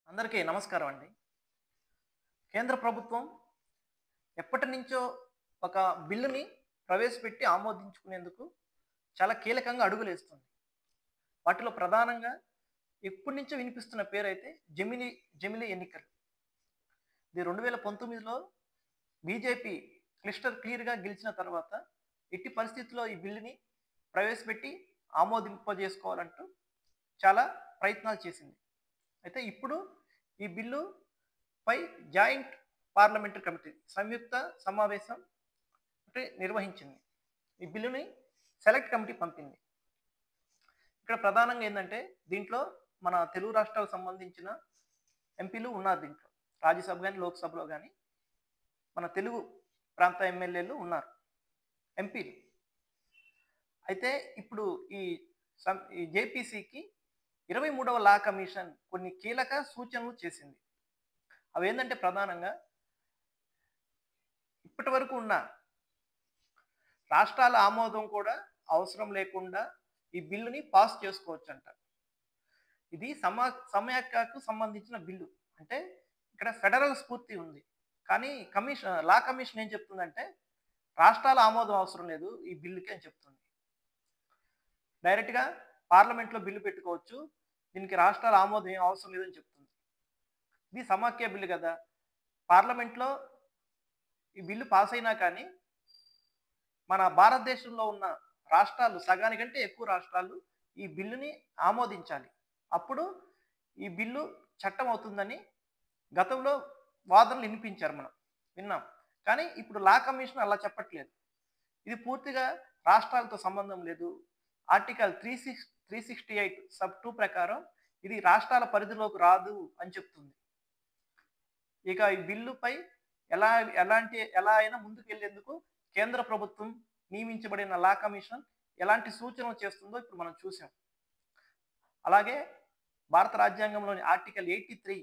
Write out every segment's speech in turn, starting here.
అందరికీ నమస్కారం అండి. కేంద్ర ప్రభుత్వం ఎప్పటినుంచో ఒక బిల్లుని ప్రవేశపెట్టి ఆమోదించుకునేందుకు చాలా కీలకంగా అడుగులేస్తుంది. వాటిలో ప్రధానంగా ఎప్పటినుంచో వినిపిస్తున్న పేరైతే జమిలీ ఎన్నికలు. ఇది 2019లో బీజేపీ క్లియర్‌గా గెలిచిన తర్వాత ఎట్టి పరిస్థితుల్లో ఈ బిల్లుని ప్రవేశపెట్టి ఆమోదింపజేసుకోవాలంటూ చాలా ప్రయత్నాలు చేసింది. అయితే ఇప్పుడు ఈ బిల్లు పై జాయింట్ పార్లమెంటరీ కమిటీ సంయుక్త సమావేశం నిర్వహించింది. ఈ బిల్లుని సెలెక్ట్ కమిటీ పంపింది. ఇక్కడ ప్రధానంగా ఏందంటే దీంట్లో మన తెలుగు రాష్ట్రాలకు సంబంధించిన ఎంపీలు ఉన్నారు దీంట్లో. రాజ్యసభ గాని, లోక్‌సభలో గాని మన తెలుగు ప్రాంత ఎమ్మెల్యేలు ఉన్నారు. ఎంపీలు. అయితే ఇప్పుడు ఈ ఈ జేపీసీకి 23వ లా కమిషన్ కొన్ని కీలక సూచనలు చేసింది. అవేందంటే ప్రధానంగా ఇప్పటివరకు ఉన్న రాష్ట్రాల ఆమోదం కూడా అవసరం లేకుండా ఈ బిల్లుని పాస్ చేసుకోవచ్చంట. ఇది సమాఖ్యకు సంబంధించిన బిల్లు. అంటే ఇక్కడ ఫెడరల్ స్ఫూర్తి ఉంది. కానీ లా కమిషన్ ఏం చెప్తుందంటే రాష్ట్రాల ఆమోదం అవసరం లేదు ఈ బిల్లుకి అని చెప్తుంది. డైరెక్ట్‌గా పార్లమెంట్‌లో బిల్లు పెట్టుకోవచ్చు. దీనికి రాష్ట్రాల ఆమోదం ఏం అవసరం లేదని చెప్తుంది. ఇది సమాఖ్య బిల్లు కదా! పార్లమెంట్‌లో ఈ బిల్లు పాస్ అయినా కానీ మన భారతదేశంలో ఉన్న రాష్ట్రాలు సగానికంటే ఎక్కువ రాష్ట్రాలు ఈ బిల్లుని ఆమోదించాలి. అప్పుడు ఈ బిల్లు చట్టం అవుతుందని గతంలో వాదనలు విన్నాం. కానీ ఇప్పుడు లా కమిషన్ అలా చెప్పట్లేదు. ఇది పూర్తిగా రాష్ట్రాలతో సంబంధం లేదు. ఆర్టికల్ 368 సబ్ 2 ప్రకారం ఇది రాష్ట్రాల పరిధిలోకి రాదు అని చెప్తుంది. ఇక ఈ బిల్లుపై ఎలా అయినా ముందుకెళ్లేందుకు కేంద్ర ప్రభుత్వం నియమించబడిన లా కమిషన్ ఎలాంటి సూచనలు చేస్తుందో ఇప్పుడు మనం చూసాం. అలాగే భారత రాజ్యాంగంలోని ఆర్టికల్ 83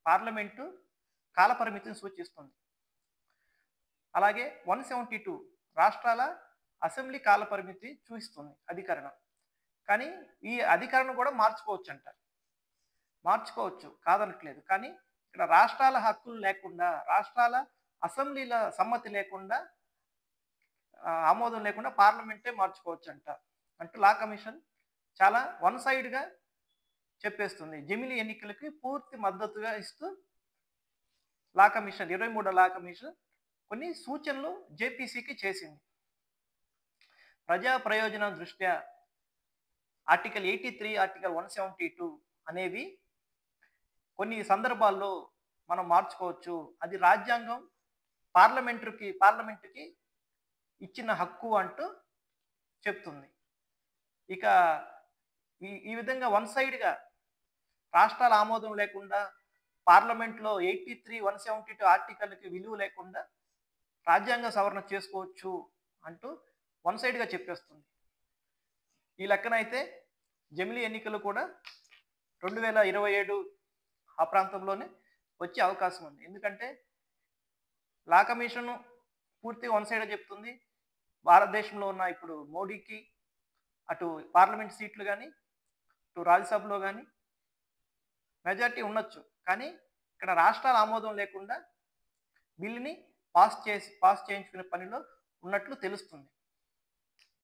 పార్లమెంటు కాలపరిమితిని సూచిస్తుంది. అలాగే 172 రాష్ట్రాల అసెంబ్లీ కాలపరిమితి చూపిస్తుంది అధికరణం. కానీ ఈ అధికరణం కూడా మార్చుకోవచ్చు కాదనట్లేదు. కానీ ఇక్కడ రాష్ట్రాల హక్కులు లేకుండా, రాష్ట్రాల అసెంబ్లీల సమ్మతి లేకుండా, ఆమోదం లేకుండా పార్లమెంటే మార్చుకోవచ్చంట. అంటూ లా కమిషన్ చాలా వన్ సైడ్‌గా చెప్పేస్తుంది. జమిలీ ఎన్నికలకి పూర్తి మద్దతుగా ఇస్తూ లా కమిషన్ 23వ లా కమిషన్ కొన్ని సూచనలు జేపీసీకి చేసింది. ప్రజా ప్రయోజనం దృష్ట్యా ఆర్టికల్ 83, ఆర్టికల్ 172 అనేవి కొన్ని సందర్భాల్లో మనం మార్చుకోవచ్చు. అది రాజ్యాంగం పార్లమెంటుకి ఇచ్చిన హక్కు అంటూ చెప్తుంది. ఇక ఈ విధంగా వన్ సైడ్‌గా రాష్ట్రాల ఆమోదం లేకుండా పార్లమెంట్‌లో 83, 172 ఆర్టికల్‌కి విలువ లేకుండా రాజ్యాంగ సవరణ చేసుకోవచ్చు అంటూ వన్ సైడ్‌గా చెప్పేస్తుంది. ఈ లెక్కనైతే జమిలీ ఎన్నికలు కూడా 2027 ఆ ప్రాంతంలోనే వచ్చే అవకాశం ఉంది. ఎందుకంటే లా కమిషన్ పూర్తిగా వన్ సైడ్‌గా చెప్తుంది. భారతదేశంలో ఉన్న ఇప్పుడు మోడీకి అటు పార్లమెంట్ సీట్లు గాని, ఇటు రాజ్యసభలో గాని మెజారిటీ ఉండొచ్చు. కానీ ఇక్కడ రాష్ట్రాల ఆమోదం లేకుండా బిల్లుని పాస్ చేయించుకునే పనిలో ఉన్నట్లు తెలుస్తుంది.